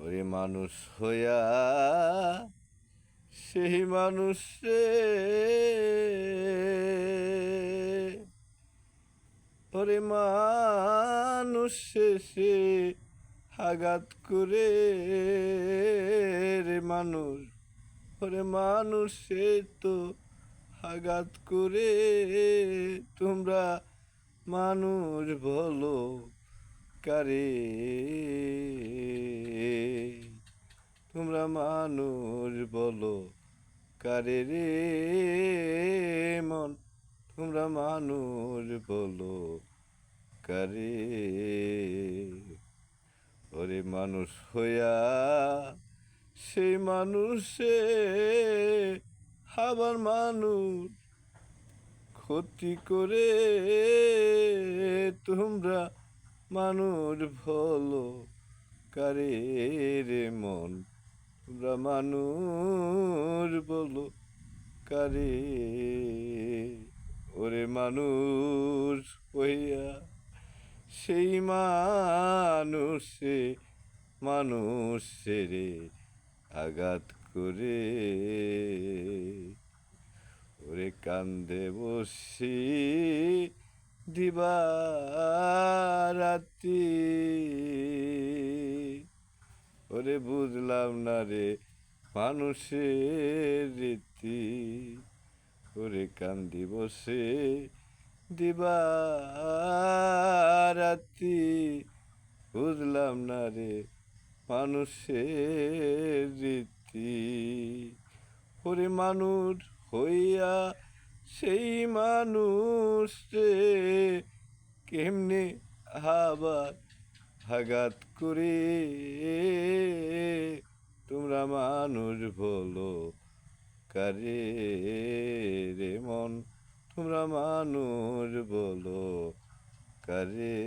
ওরে মানুষ হইয়া সেই মানুষে ওরে মানুষ সে আঘাত করে রে মানুষ ওরে মানুষে তো আঘাত করে তোমরা মানুষ বলো কারে তোমরা মানুষ বলো কারে রে মন তোমরা মানুষ বলো কারে ওরে মানুষ হইয়া সেই মানুষে আবার মানুষ ক্ষতি করে তোমরা মানুষ বলো কারে রে মন তোমরা মানুষ বলো কারে ওরে মানুষ হইয়া সেই মানুষে মানুষেরে আঘাত করে ওরে কান্দে বসি দিবারাতি ওরে বুঝলাম না রে মানুষের রীতি ওরে কান্দি বসে দিবারাতি বুঝলাম না রে মানুষের রীতি ওরে মানুষ হইয়া সেই মানুষ রে কেমনে আবার আঘাত করে তোমরা মানুষ বলো কারে রে মন তোমরা মানুষ বলো কারে